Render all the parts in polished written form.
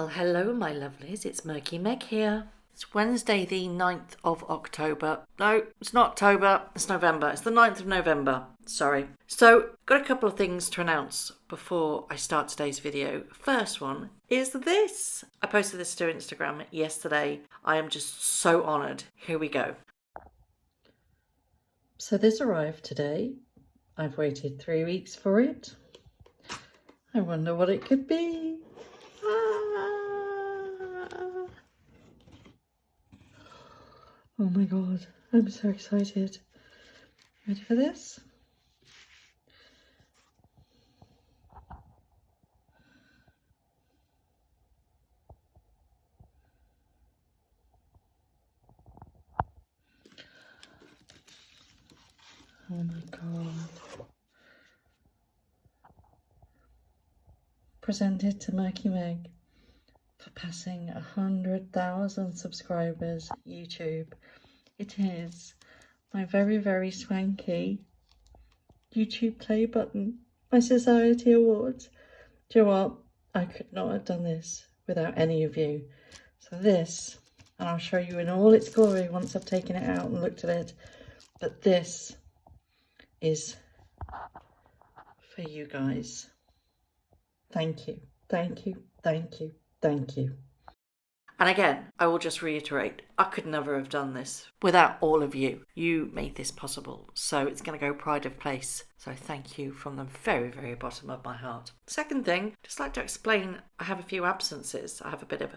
Well, hello, my lovelies. It's Murky Meg here. It's Wednesday, the 9th of October. No, it's not October. It's November. It's the 9th of November. Sorry. So, got a couple of things to announce before I start today's video. First one is this. I posted this to Instagram yesterday. I am just so honoured. Here we go. So this arrived today. I've waited 3 weeks for it. I wonder what it could be. Oh my god, I'm so excited. Ready for this? Oh my god. Presented to Murky Meg for passing 100,000 subscribers at YouTube. It is my very, very swanky YouTube play button, my Society Awards. Do you know what? I could not have done this without any of you. So this, and I'll show you in all its glory once I've taken it out and looked at it, but this is for you guys. Thank you, thank you, thank you, thank you. And again, I will just reiterate, I could never have done this without all of you. You made this possible, so it's going to go pride of place. So thank you from the very, very bottom of my heart. Second thing, just like to explain, I have a few absences. I have a bit of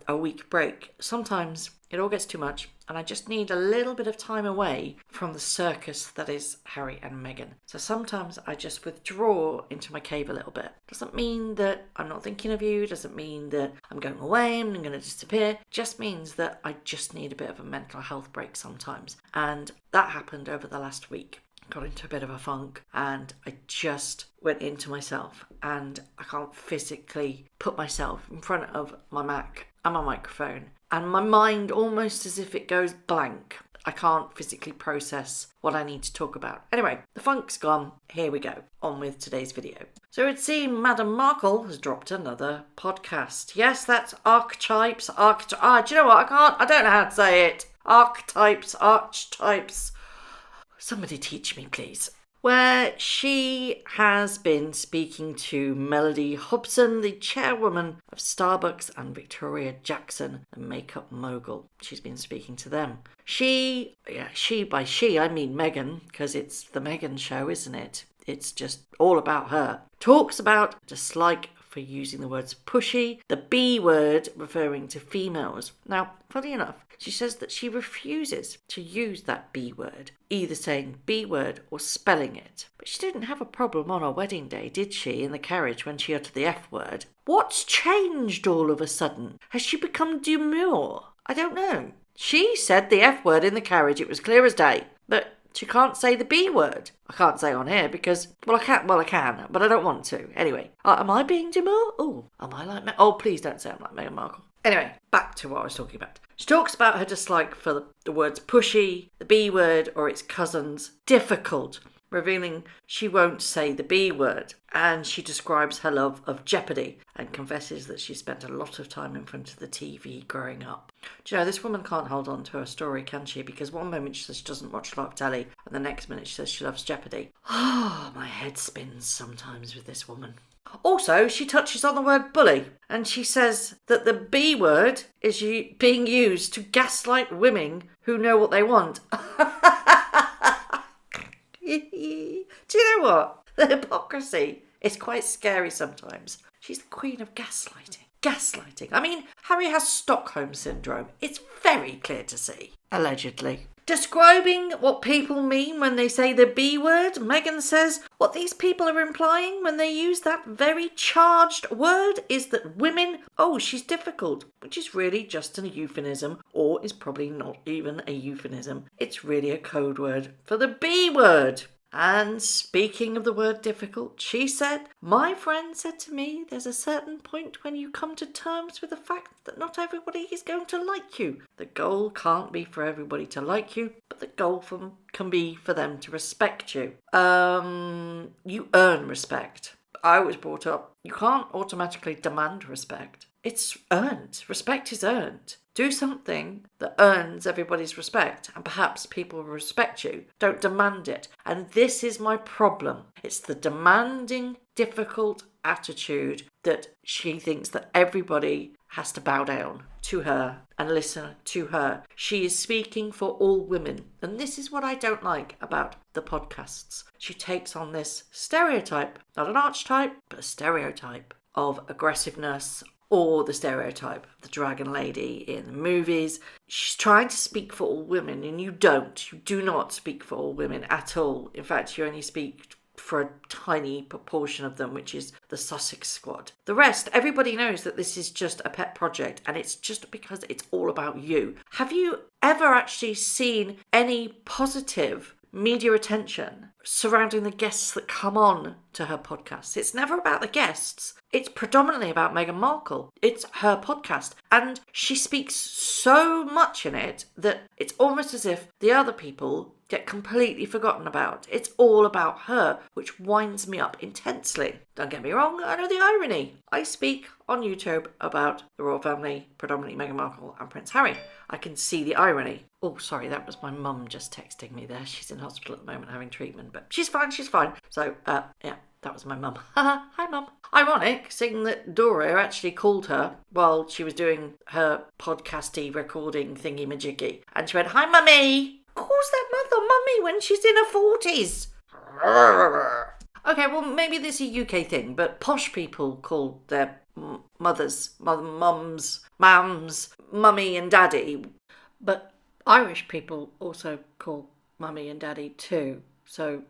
a week break. Sometimes it all gets too much and I just need a little bit of time away from the circus that is Harry and Meghan. So sometimes I just withdraw into my cave a little bit. Doesn't mean that I'm not thinking of you, doesn't mean that I'm going away and I'm going to disappear. Just means that I just need a bit of a mental health break sometimes. And that happened over the last week. Got into a bit of a funk and I just went into myself and I can't physically put myself in front of my Mac and my microphone, and my mind almost as if it goes blank. I can't physically process what I need to talk about. Anyway, the funk's gone. Here we go. On with today's video. So it seems Madam Markle has dropped another podcast. Yes, that's archetypes. Do you know what? I don't know how to say it. Archetypes. Somebody teach me, please. Where she has been speaking to Melody Hobson, the chairwoman of Starbucks, and Victoria Jackson, the makeup mogul. She's been speaking to them. By she, I mean Meghan, because it's the Meghan show, isn't it? It's just all about her. Talks about dislike for using the words pushy, the B word referring to females. Now, funny enough, she says that she refuses to use that B word, either saying B word or spelling it. But she didn't have a problem on her wedding day, did she, in the carriage when she uttered the F word? What's changed all of a sudden? Has she become demure? I don't know. She said the F word in the carriage, it was clear as day. But she can't say the B word. I can't say on here because, I can, but I don't want to. Anyway, am I being demure? Oh, am I like Oh, please don't say I'm like Meghan Markle. Anyway, back to what I was talking about. She talks about her dislike for the words pushy, the B word, or its cousins, difficult, revealing she won't say the B word. And she describes her love of Jeopardy and confesses that she spent a lot of time in front of the TV growing up. Do you know, this woman can't hold on to her story, can she? Because one moment she says she doesn't watch a lot of telly, and the next minute she says she loves Jeopardy. Oh, my head spins sometimes with this woman. Also, she touches on the word bully, and she says that the B word is being used to gaslight women who know what they want. Do you know what? The hypocrisy is quite scary sometimes. She's the queen of gaslighting. Gaslighting. I mean, Harry has Stockholm Syndrome. It's very clear to see. Allegedly. Describing what people mean when they say the B word, Meghan says what these people are implying when they use that very charged word is that women, she's difficult, which is really just a euphemism, or is probably not even a euphemism. It's really a code word for the B word. And speaking of the word difficult, she said, my friend said to me, there's a certain point when you come to terms with the fact that not everybody is going to like you. The goal can't be for everybody to like you, but the goal can be for them to respect you. You earn respect. I was brought up, you can't automatically demand respect. it's earned. Respect is earned. Do something that earns everybody's respect, and perhaps people will respect you. Don't demand it. And this is my problem. It's the demanding, difficult attitude that she thinks that everybody has to bow down to her and listen to her. She is speaking for all women. And this is what I don't like about the podcasts. She takes on this stereotype, not an archetype, but a stereotype of aggressiveness, or the stereotype of the dragon lady in the movies. She's trying to speak for all women, and you don't. You do not speak for all women at all. In fact, you only speak for a tiny proportion of them, which is the Sussex squad. The rest, everybody knows that this is just a pet project, and it's just because it's all about you. Have you ever actually seen any positive media attention surrounding the guests that come on to her podcast? It's never about the guests. It's predominantly about Meghan Markle. It's her podcast. And she speaks so much in it that it's almost as if the other people get completely forgotten about. It's all about her, which winds me up intensely. Don't get me wrong, I know the irony. I speak on YouTube about the royal family, predominantly Meghan Markle and Prince Harry. I can see the irony. Oh, sorry, that was my mum just texting me there. She's in hospital at the moment having treatment, but she's fine. So, yeah, that was my mum. Hi, Mum. Ironic, seeing that Dora actually called her while she was doing her podcasty recording thingy-majiggy. And she went, "Hi, Mummy." Calls their mother Mummy when she's in her 40s. Okay, well, maybe this is a UK thing, but posh people call their mothers, mums, mummy and daddy. But Irish people also call mummy and daddy too. So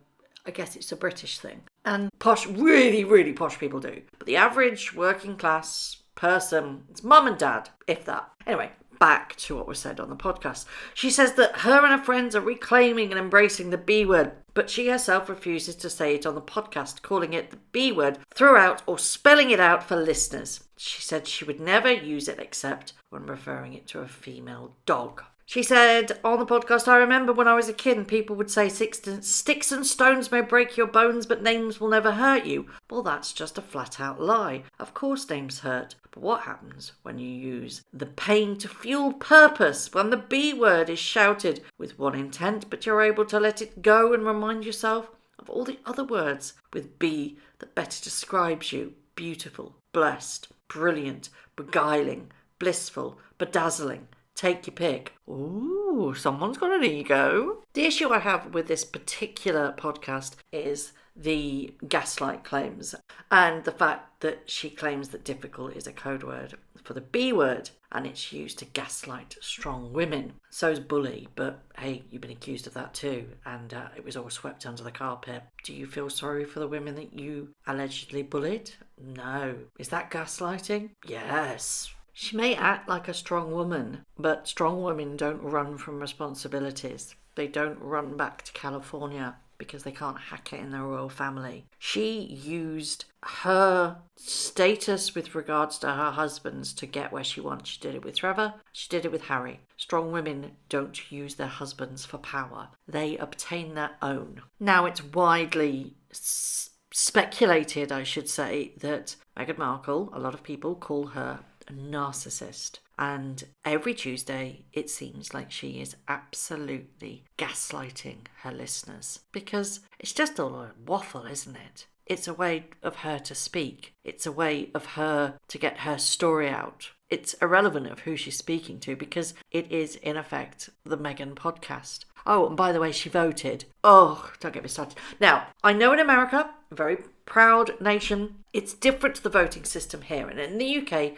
I guess it's a British thing. And posh, really, really posh people do. But the average working class person, it's mum and dad, if that. Anyway, back to what was said on the podcast. She says that her and her friends are reclaiming and embracing the B word, but she herself refuses to say it on the podcast, calling it the B word throughout or spelling it out for listeners. She said she would never use it except when referring it to a female dog. She said on the podcast, "I remember when I was a kid and people would say sticks and stones may break your bones, but names will never hurt you." Well, that's just a flat out lie. Of course names hurt. But what happens when you use the pain to fuel purpose, when the B word is shouted with one intent, but you're able to let it go and remind yourself of all the other words with B that better describes you? Beautiful, blessed, brilliant, beguiling, blissful, bedazzling. Take your pick. Ooh, someone's got an ego. The issue I have with this particular podcast is the gaslight claims and the fact that she claims that difficult is a code word for the B word and it's used to gaslight strong women. So's bully, but hey, you've been accused of that too, and it was all swept under the carpet. Do you feel sorry for the women that you allegedly bullied? No. Is that gaslighting? Yes. She may act like a strong woman, but strong women don't run from responsibilities. They don't run back to California because they can't hack it in their royal family. She used her status with regards to her husbands to get where she wants. She did it with Trevor. She did it with Harry. Strong women don't use their husbands for power. They obtain their own. Now, it's widely speculated, I should say, that Meghan Markle, a lot of people call her a narcissist, and every Tuesday it seems like she is absolutely gaslighting her listeners because it's just all a waffle, isn't it? It's a way of her to speak. It's a way of her to get her story out. It's irrelevant of who she's speaking to because it is in effect the Meghan podcast. Oh, and by the way, she voted. Oh, don't get me started. Now, I know in America, a very proud nation, it's different to the voting system here. And in the UK,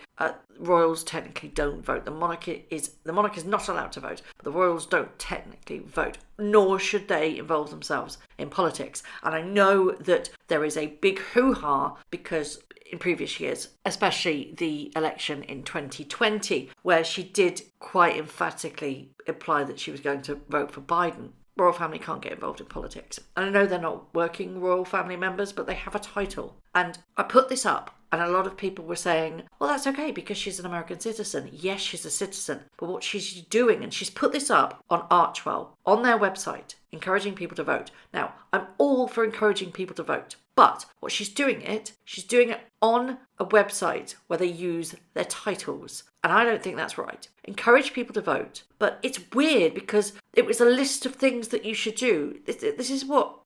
royals technically don't vote. The monarch is not allowed to vote. But the royals don't technically vote, nor should they involve themselves in politics. And I know that there is a big hoo-ha because in previous years, especially the election in 2020, where she did quite emphatically imply that she was going to vote for Biden. Royal family can't get involved in politics. And I know they're not working royal family members, but they have a title. And I put this up, and a lot of people were saying, well, that's okay because she's an American citizen. Yes, she's a citizen. But what she's doing, and she's put this up on Archwell, on their website, encouraging people to vote. Now, I'm all for encouraging people to vote. But what she's doing it on a website where they use their titles. And I don't think that's right. Encourage people to vote. But it's weird because it was a list of things that you should do. This is what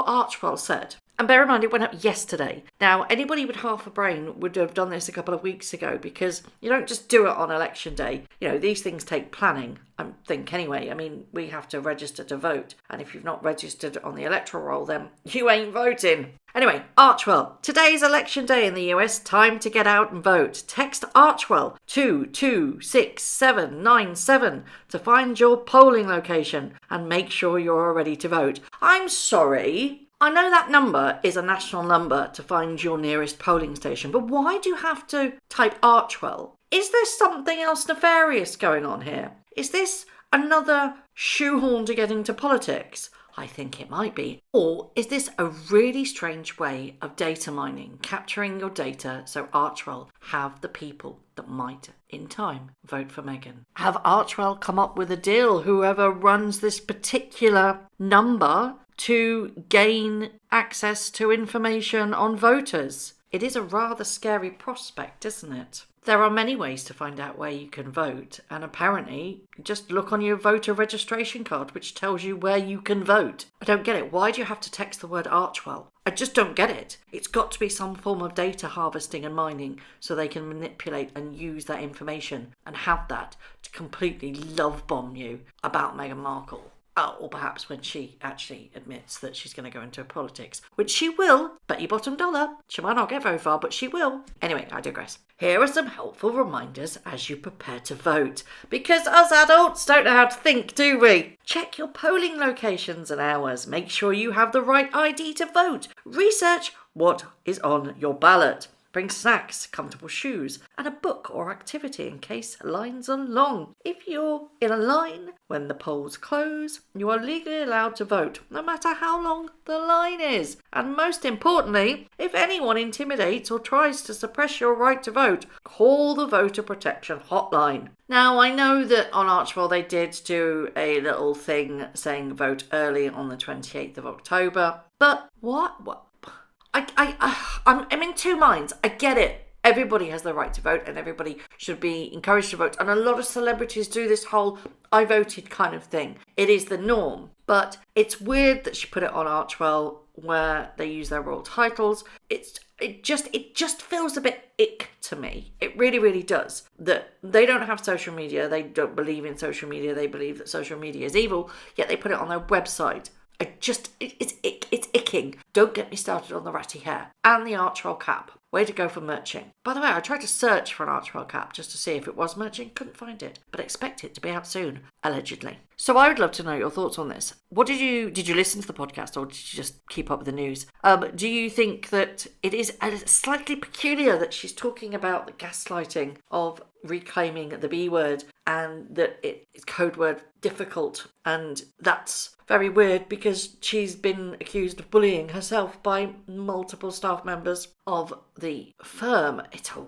Archwell said. And bear in mind, it went up yesterday. Now, anybody with half a brain would have done this a couple of weeks ago, because you don't just do it on election day. You know, these things take planning, I think, anyway. I mean, we have to register to vote. And if you've not registered on the electoral roll, then you ain't voting. Anyway, Archwell. Today's election day in the US. Time to get out and vote. Text Archwell 22697 to find your polling location and make sure you're ready to vote. I'm sorry. I know that number is a national number to find your nearest polling station, but why do you have to type Archwell? Is there something else nefarious going on here? Is this another shoehorn to get into politics? I think it might be. Or is this a really strange way of data mining, capturing your data so Archwell have the people that might, in time, vote for Meghan? Have Archwell come up with a deal, whoever runs this particular number, to gain access to information on voters? It is a rather scary prospect, isn't it? There are many ways to find out where you can vote, and apparently just look on your voter registration card, which tells you where you can vote. I don't get it. Why do you have to text the word Archwell? I just don't get it. It's got to be some form of data harvesting and mining so they can manipulate and use that information and have that to completely love bomb you about Meghan Markle. Or perhaps when she actually admits that she's going to go into politics, which she will, bet you bottom dollar. She might not get very far, but she will. Anyway, I digress. Here are some helpful reminders as you prepare to vote, because us adults don't know how to think, do we? Check your polling locations and hours. Make sure you have the right ID to vote. Research what is on your ballot. Bring snacks, comfortable shoes, and a book or activity in case lines are long. If you're in a line when the polls close, you are legally allowed to vote, no matter how long the line is. And most importantly, if anyone intimidates or tries to suppress your right to vote, call the voter protection hotline. Now, I know that on Archwell they did do a little thing saying vote early on the 28th of October, but what? I'm in two minds. I get it. Everybody has the right to vote and everybody should be encouraged to vote. And a lot of celebrities do this whole I voted kind of thing. It is the norm. But it's weird that she put it on Archwell where they use their royal titles. It just feels a bit ick to me. It really, really does. That they don't have social media. They don't believe in social media. They believe that social media is evil. Yet they put it on their website. It's icking. Don't get me started on the ratty hair. And the Archwell cap. Way to go for merching. By the way, I tried to search for an Archwell cap just to see if it was merching. Couldn't find it. But expect it to be out soon, allegedly. So I would love to know your thoughts on this. Did you listen to the podcast or did you just keep up with the news? Do you think that it is slightly peculiar that she's talking about the gaslighting of reclaiming the B word and that it's code word difficult, and that's very weird because she's been accused of bullying herself by multiple staff members of the firm. It's a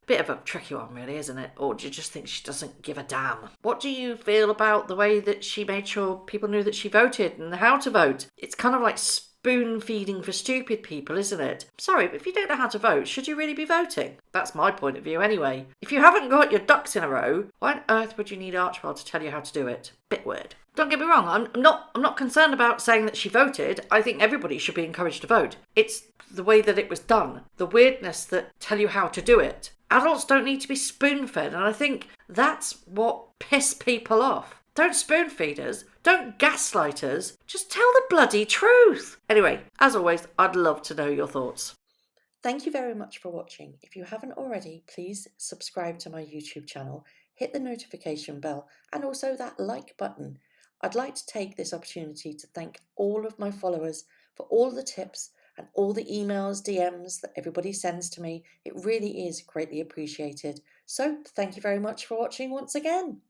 bit of a tricky one really, isn't it? Or do you just think she doesn't give a damn? What do you feel about the way that she made sure people knew that she voted and how to vote? It's kind of like spoon feeding for stupid people, isn't it? Sorry, but if you don't know how to vote, should you really be voting? That's my point of view anyway. If you haven't got your ducks in a row, why on earth would you need Archwell to tell you how to do it? Bit weird. Don't get me wrong, I'm not concerned about saying that she voted. I think everybody should be encouraged to vote. It's the way that it was done, the weirdness that tell you how to do it. Adults don't need to be spoon-fed, and I think that's what pissed people off. Don't spoon feed us. Don't gaslight us. Just tell the bloody truth. Anyway, as always, I'd love to know your thoughts. Thank you very much for watching. If you haven't already, please subscribe to my YouTube channel, hit the notification bell, and also that like button. I'd like to take this opportunity to thank all of my followers for all the tips and all the emails, DMs that everybody sends to me. It really is greatly appreciated. So thank you very much for watching once again.